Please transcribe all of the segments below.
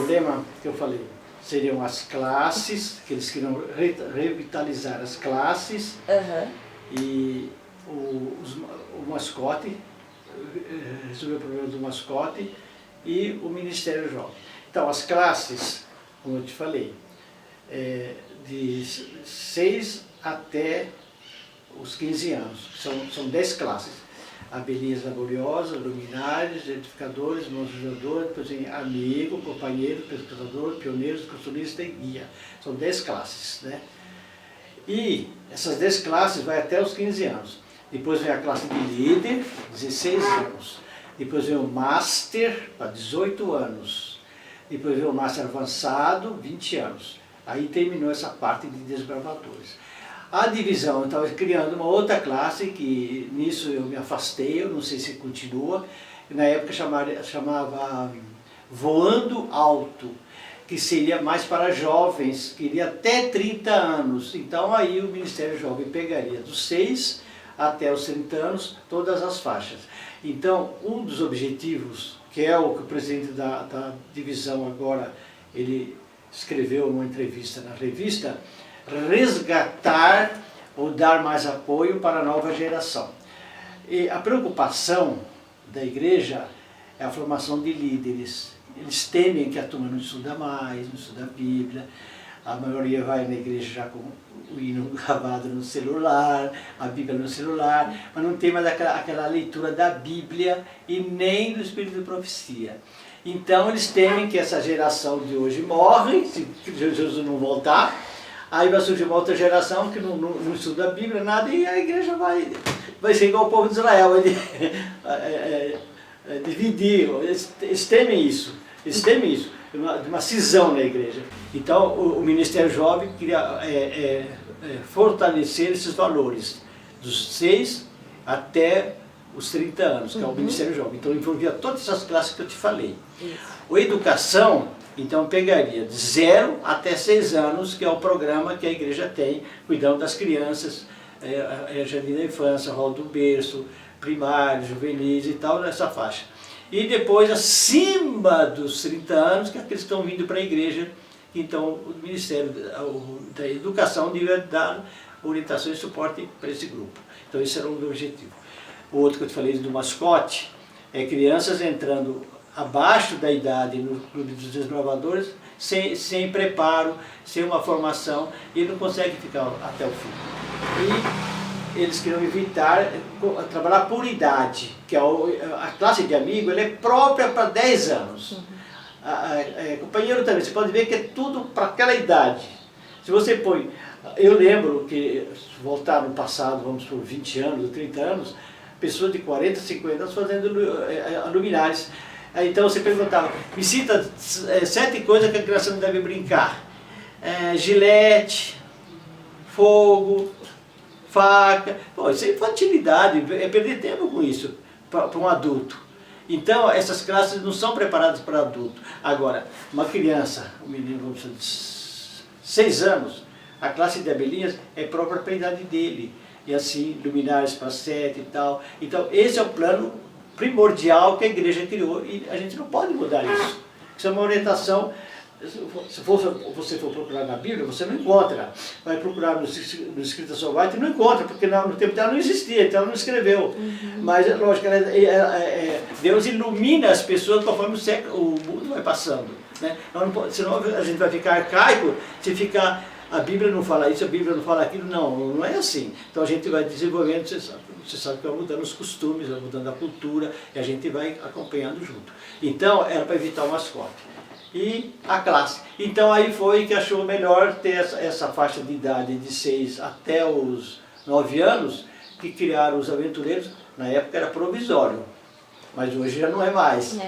problema que eu falei seriam as classes, que eles queriam revitalizar as classes, e o mascote, resolver o problema do mascote e o Ministério Jovem. Então, as classes, como eu te falei, de 6 até os 15 anos, são 10 classes. Abelhinhas laboriosas, luminares, edificadores, monstros, depois tem amigo, companheiro, pesquisador, pioneiros, costuristas e guia. São 10 classes, né? E essas 10 classes vai até os 15 anos. Depois vem a classe de líder, 16 anos. Depois vem o Master, para 18 anos. Depois vem o Master avançado, 20 anos. Aí terminou essa parte de desbravadores. A divisão, eu estava criando uma outra classe, que nisso eu me afastei, eu não sei se continua. Na época chamava Voando Alto, que seria mais para jovens, que iria até 30 anos. Então aí o Ministério Jovem pegaria dos 6 até os 30 anos, todas as faixas. Então, um dos objetivos, que é o que o presidente da divisão agora, ele escreveu numa entrevista na revista, resgatar ou dar mais apoio para a nova geração. E a preocupação da igreja é a formação de líderes. Eles temem que a turma não estuda mais, não estuda a Bíblia, a maioria vai na igreja já com o hino gravado no celular, a Bíblia no celular, mas não tem mais aquela leitura da Bíblia e nem do Espírito de Profecia. Então eles temem que essa geração de hoje morre, se Jesus não voltar, aí vai surgir uma outra geração que não estuda a Bíblia, nada, e a igreja vai ser igual o povo de Israel, vai dividir. Eles temem isso, uma cisão na igreja. Então o Ministério Jovem queria fortalecer esses valores, dos 6 até os 30 anos, que é o Ministério Jovem. Então envolvia todas essas classes que eu te falei. A educação, então, pegaria de 0 até 6 anos, que é o programa que a igreja tem, cuidando das crianças, jardim da infância, rol do berço, primário, juvenis e tal, nessa faixa. E depois, acima dos 30 anos, que é aqueles que estão vindo para a igreja, então o Ministério da Educação devia dar orientação e suporte para esse grupo. Então esse era um objetivo. O outro que eu te falei do mascote, é crianças entrando abaixo da idade no Clube dos Desbravadores, sem preparo, sem uma formação, e não conseguem ficar até o fim. E eles queriam evitar trabalhar por idade, que a classe de amigo ela é própria para 10 anos. Companheiro também, você pode ver que é tudo para aquela idade. Se você põe, eu lembro que, voltar no passado, vamos por 20 anos ou 30 anos, pessoas de 40, 50 anos fazendo luminares. Então você perguntava, me cita 7 coisas que a criança não deve brincar. Gilete, fogo, faca. Pô, isso é infantilidade, é perder tempo com isso para um adulto. Então essas classes não são preparadas para adulto. Agora, uma criança, um menino vamos dizer, de 6 anos, a classe de abelhinhas é própria para a idade dele. E assim, luminares para 7 e tal. Então esse é o plano primordial que a igreja criou e a gente não pode mudar isso. Isso é uma orientação. Se você for procurar na Bíblia, você não encontra. Vai procurar no escrito São White e não encontra, porque no tempo dela não existia, então ela não escreveu. Mas, lógico, Deus ilumina as pessoas conforme o mundo vai passando. Né? Senão a gente vai ficar arcaico se ficar... A Bíblia não fala isso, a Bíblia não fala aquilo, não é assim. Então a gente vai desenvolvendo, você sabe que vai mudando os costumes, vai mudando a cultura, e a gente vai acompanhando junto. Então era para evitar o mascote. E a classe. Então aí foi que achou melhor ter essa faixa de idade de 6 até os 9 anos, que criaram os aventureiros, na época era provisório, mas hoje já não é mais.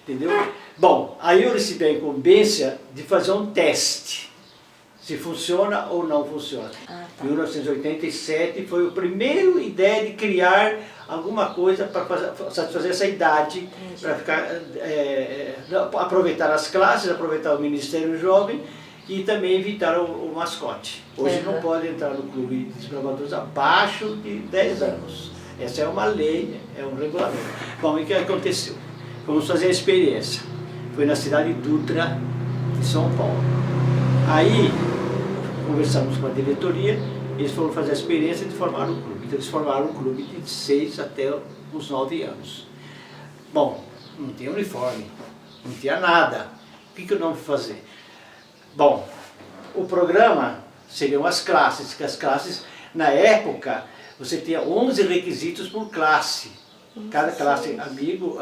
Entendeu? Bom, aí eu recebi a incumbência de fazer um teste. Se funciona ou não funciona. Em 1987 foi a primeira ideia de criar alguma coisa para satisfazer essa idade, para aproveitar as classes, aproveitar o Ministério Jovem e também evitar o mascote. Hoje não pode entrar no Clube de Desbravadores abaixo de 10 anos. Essa é uma lei, é um regulamento. Bom, e o que aconteceu? Vamos fazer a experiência. Foi na cidade de Dutra, de São Paulo. Aí, conversamos com a diretoria, eles foram fazer a experiência de formar um clube. Então eles formaram um clube de 6 até os 9 anos. Bom, não tinha uniforme, não tinha nada. O que eu não fui fazer? Bom, o programa seriam as classes, que as classes, na época, você tinha 11 requisitos por classe. Cada classe, amigo,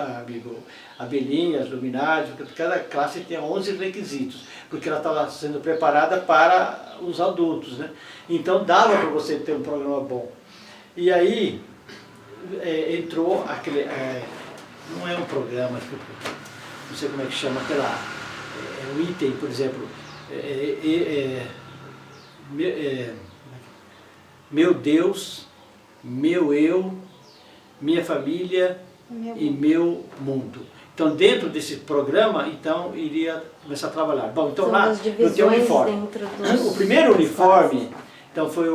abelhinhas, luminários, cada classe tinha 11 requisitos, porque ela estava sendo preparada para os adultos, né? Então dava para você ter um programa bom. E aí entrou aquele, não é um programa, não sei como é que chama, aquela, o item, por exemplo, meu Deus, meu eu, minha família e meu mundo. Então, dentro desse programa, então, iria começar a trabalhar. Bom, então lá não tem uniforme. O primeiro uniforme, então, foi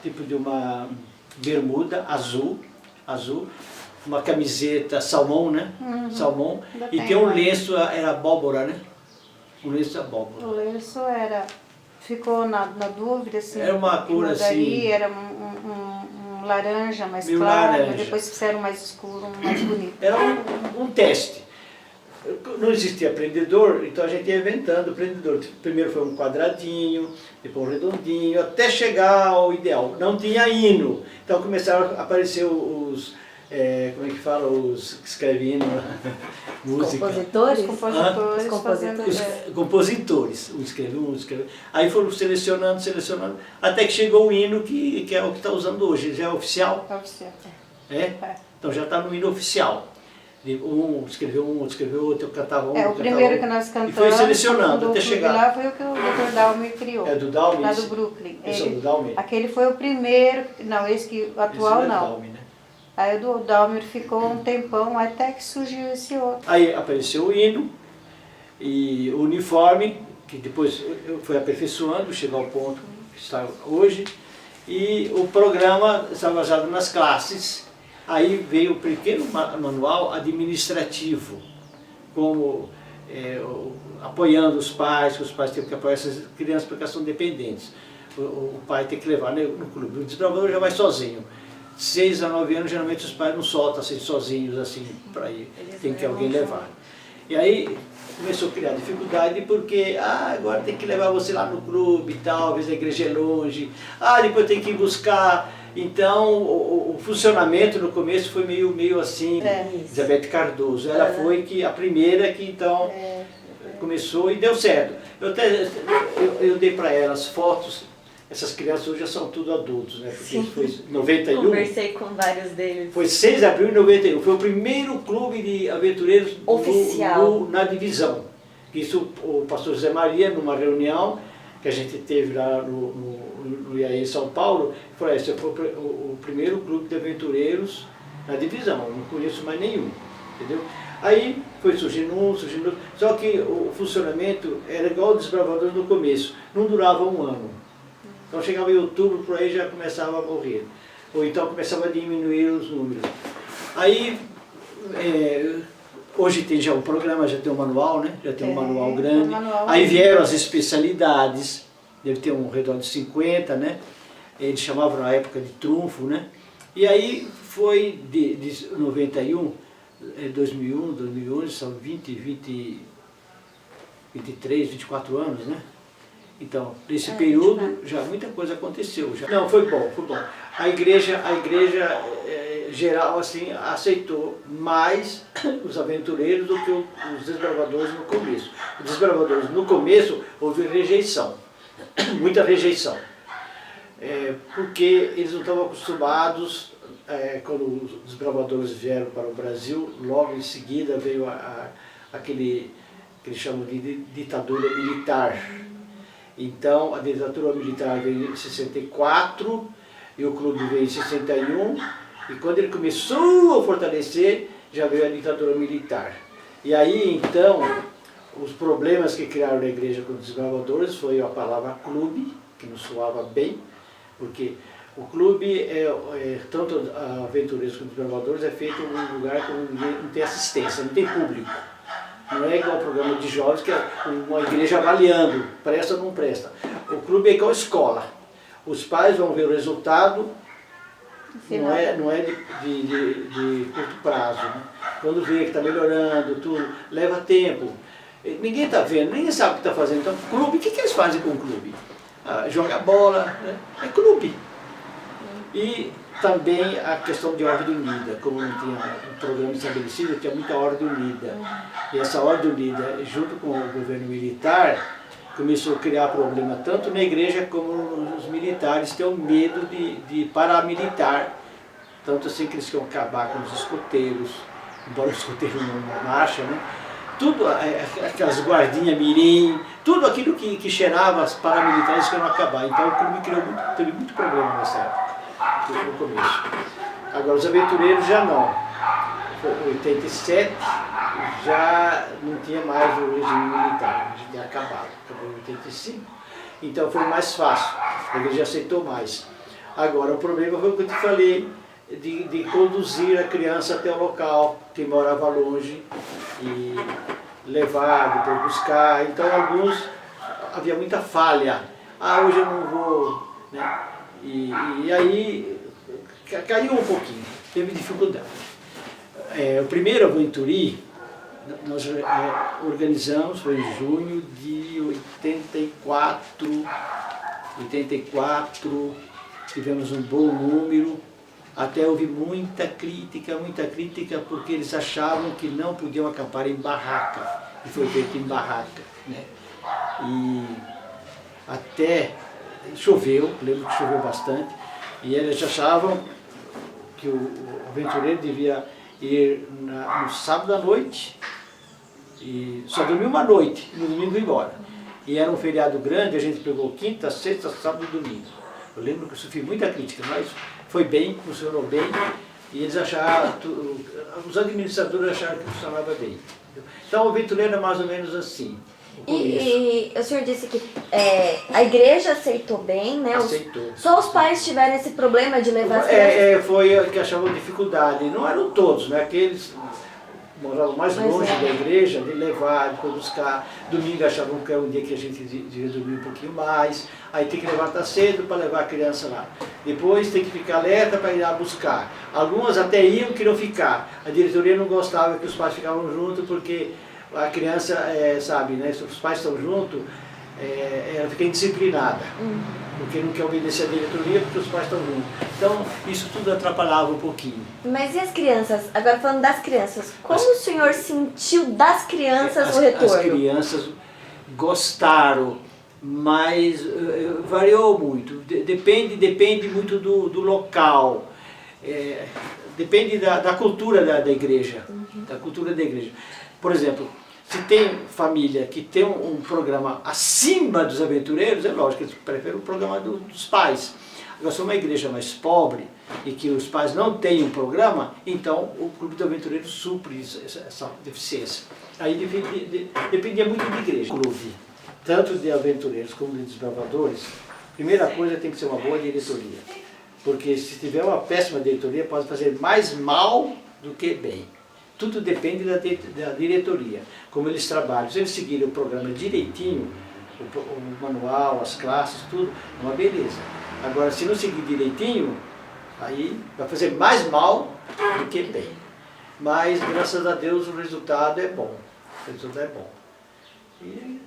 tipo de uma bermuda azul, uma camiseta salmão, né? Salmão, e tem um lenço, era abóbora, né? Um lenço abóbora. O lenço ficou na dúvida, assim, era uma cor assim, era um laranja mais meio claro, laranja. mas depois fizeram mais escuro, mais bonito. Era um teste. Não existia prendedor, então a gente ia inventando o prendedor. Primeiro foi um quadradinho, depois um redondinho, até chegar ao ideal. Não tinha hino, então começaram a aparecer os, como é que fala, os que escrevem hino, música. Compositores? Os compositores, um escreveu. Aí foram selecionando, até que chegou o hino que é o que está usando hoje, já é oficial. É oficial. Então já está no hino oficial. Um escreveu outro, eu cantava um. O primeiro que nós cantamos, e foi selecionando até chegar. Lá foi o que o Dr. Dalmir criou. É do Dalmir? Lá do Brooklyn. Do Dalmir. Aquele foi o primeiro, não, esse que o atual esse não. Dalmir, né? Aí o Dalmir ficou um tempão até que surgiu esse outro. Aí apareceu o hino e o uniforme, que depois foi aperfeiçoando, chegou ao ponto que está hoje, e o programa estava baseado nas classes. Aí veio o pequeno manual administrativo, como apoiando os pais, que os pais têm que apoiar essas crianças porque elas são dependentes. O pai tem que levar, né, no clube. O desbravador já vai sozinho. 6 a 9 anos, geralmente os pais não soltam assim, sozinhos assim, para ir. Tem que alguém levar. E aí começou a criar dificuldade porque agora tem que levar você lá no clube e tal, às vezes a igreja é longe, depois tem que ir buscar. Então o funcionamento no começo foi meio assim, Elizabeth Cardoso. Ela foi a primeira que então começou e deu certo. Eu dei para ela as fotos. Essas crianças hoje já são tudo adultos, né? Porque isso foi em 91. Conversei com vários deles. Foi 6 de abril de 91. Foi o primeiro clube de aventureiros oficial na divisão. Isso o pastor José Maria, numa reunião que a gente teve lá no IAE São Paulo, falou: esse foi o primeiro clube de aventureiros na divisão. Eu não conheço mais nenhum, entendeu? Aí foi surgindo outro. Só que o funcionamento era igual o desbravador no começo, não durava um ano. Então chegava em outubro, por aí já começava a morrer. Ou então começava a diminuir os números. Aí, hoje tem já o programa, já tem um manual, né? Já tem um manual grande. Aí vieram as especialidades, deve ter um redor de 50, né? Eles chamavam na época de trunfo, né? E aí foi de 91, 2001, 2011, são 23, 24 anos, né? Então, nesse período, já muita coisa aconteceu. Não, foi bom. A igreja geral, assim, aceitou mais os aventureiros do que os desbravadores no começo. Os desbravadores no começo houve rejeição, muita rejeição. Porque eles não estavam acostumados, quando os desbravadores vieram para o Brasil, logo em seguida veio aquele que eles chamam de ditadura militar. Então, a ditadura militar veio em 64 e o clube veio em 61. E quando ele começou a fortalecer, já veio a ditadura militar. E aí, então, os problemas que criaram na igreja com os desbravadores foi a palavra clube, que não soava bem, porque o clube, tanto aventureiros como desbravadores, é feito em um lugar que não tem assistência, não tem público. Não é igual o programa de jovens, que é uma igreja avaliando, presta ou não presta. O clube é igual a escola. Os pais vão ver o resultado, não é de curto prazo. Né? Quando vê que está melhorando, tudo, leva tempo. Ninguém está vendo, ninguém sabe o que está fazendo. Então, clube, o que eles fazem com o clube? Joga bola, né? É clube. E também a questão de ordem unida, como não tinha um programa estabelecido, tinha muita ordem unida. E essa ordem unida, junto com o governo militar, começou a criar problema tanto na igreja como os militares tinham medo de paramilitar. Tanto assim que eles queriam acabar com os escoteiros, embora o escoteiro não marcha, né? Tudo, aquelas guardinhas mirim, tudo aquilo que cheirava as paramilitares queriam acabar. Então o clube teve muito problema nessa época, no começo. Agora os aventureiros já não. Em 87 já não tinha mais o regime militar, já tinha acabado, acabou em 85. Então foi mais fácil, a igreja aceitou mais. Agora o problema foi o que eu te falei, de conduzir a criança até o local, que morava longe, e levar, depois buscar. Então alguns, havia muita falha. Hoje eu não vou, né? E aí caiu um pouquinho, teve dificuldade. O primeiro Aventuri, nós organizamos, foi em junho de 84, tivemos um bom número. Até houve muita crítica, porque eles achavam que não podiam acampar em barraca, e foi feito em barraca. Né? E até choveu, lembro que choveu bastante, e eles achavam que o aventureiro devia ir no sábado à noite, e só dormir uma noite, no domingo ir embora. E era um feriado grande, a gente pegou quinta, sexta, sábado e domingo. Eu lembro que eu sofri muita crítica, mas foi bem, funcionou bem, e eles acharam, os administradores acharam que funcionava bem. Então o aventureiro é mais ou menos assim. E o senhor disse que a igreja aceitou bem, né? Aceitou. Só os pais tiveram esse problema de levar as crianças? Foi que achavam dificuldade. Não eram todos, né? Aqueles moravam mais longe da igreja, de levar, de buscar. Domingo achavam que era um dia que a gente devia dormir um pouquinho mais. Aí tem que levantar cedo para levar a criança lá. Depois tem que ficar alerta para ir lá buscar. Algumas até iam, queriam ficar. A diretoria não gostava que os pais ficavam juntos, porque a criança, sabe, né? Se os pais estão juntos, ela fica indisciplinada. Porque não quer obedecer a diretoria, porque os pais estão juntos. Então, isso tudo atrapalhava um pouquinho. Mas e as crianças? Agora falando das crianças, como o senhor sentiu das crianças o retorno? As crianças gostaram, mas variou muito. Depende muito do local. Depende da cultura da igreja. Da cultura da igreja. Por exemplo, se tem família que tem um programa acima dos aventureiros, é lógico que eles preferem o programa dos pais. Agora, se é uma igreja mais pobre e que os pais não têm um programa, então o Clube do Aventureiro supre essa deficiência. Aí dependia muito da igreja. O clube, tanto de aventureiros como de desbravadores, primeira coisa tem que ser uma boa diretoria. Porque se tiver uma péssima diretoria, pode fazer mais mal do que bem. Tudo depende da diretoria, como eles trabalham. Se eles seguirem o programa direitinho, o manual, as classes, tudo, é uma beleza. Agora, se não seguir direitinho, aí vai fazer mais mal do que bem. Mas, graças a Deus, o resultado é bom. O resultado é bom. E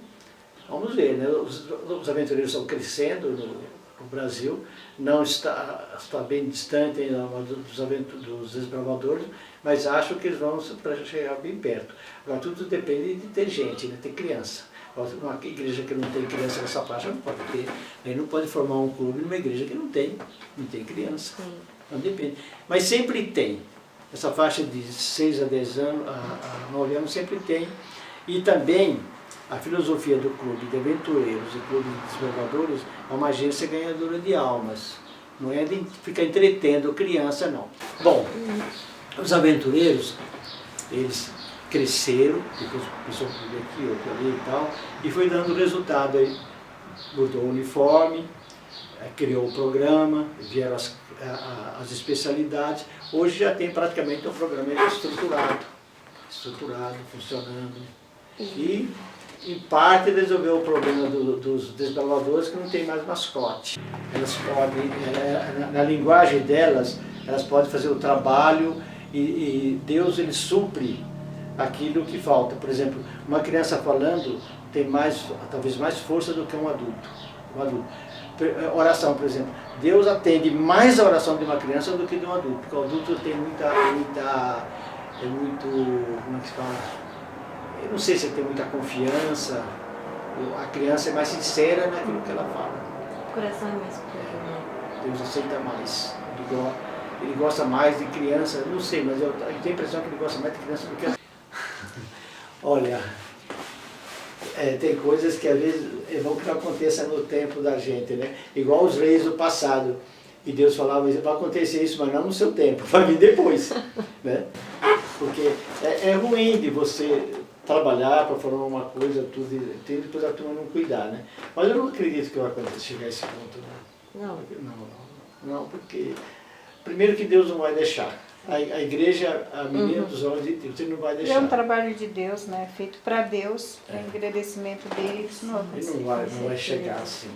vamos ver, né? Os aventureiros estão crescendo no Brasil, não está bem distante ainda dos desbravadores, mas acho que eles vão chegar bem perto. Agora tudo depende de ter gente, né? Ter criança. Uma igreja que não tem criança nessa faixa não pode ter. Ele não pode formar um clube numa igreja que não tem criança. Sim. Não depende. Mas sempre tem. Essa faixa de 6 a 10 anos, a 9 anos sempre tem. E também a filosofia do Clube de Aventureiros e Clube de Desbravadores é uma agência ganhadora de almas. Não é de ficar entretendo criança, não. Bom, os aventureiros, eles cresceram, depois começou a vir aqui, outro ali e tal, e foi dando resultado aí. Mudou o uniforme, criou o programa, vieram as especialidades. Hoje já tem praticamente um programa estruturado, funcionando. E, em parte, resolveu o problema dos desbravadores que não tem mais mascote. Elas podem, na linguagem delas, elas podem fazer o trabalho e Deus ele supre aquilo que falta. Por exemplo, uma criança falando tem talvez mais força do que um adulto. Oração, por exemplo. Deus atende mais a oração de uma criança do que de um adulto, porque o adulto tem como é que se fala? Eu não sei se ele tem muita confiança, a criança é mais sincera naquilo que ela fala. O coração é mais puro. Deus aceita mais. Ele gosta mais de criança, não sei, mas eu tenho a impressão que ele gosta mais de criança do que... Olha, tem coisas que às vezes é bom que não aconteça no tempo da gente, né? Igual os reis do passado. E Deus falava, vai acontecer isso, mas não no seu tempo, vai vir depois. Né? Porque é ruim de você trabalhar para formar uma coisa, tudo, e depois a turma não cuidar, né? Mas eu não acredito que vai chegar a esse ponto, né? Não, porque primeiro que Deus não vai deixar. A igreja, a menina dos olhos de Deus, ele não vai deixar. É um trabalho de Deus, né? Feito para Deus, para agradecimento dele, isso não Ele não vai chegar assim.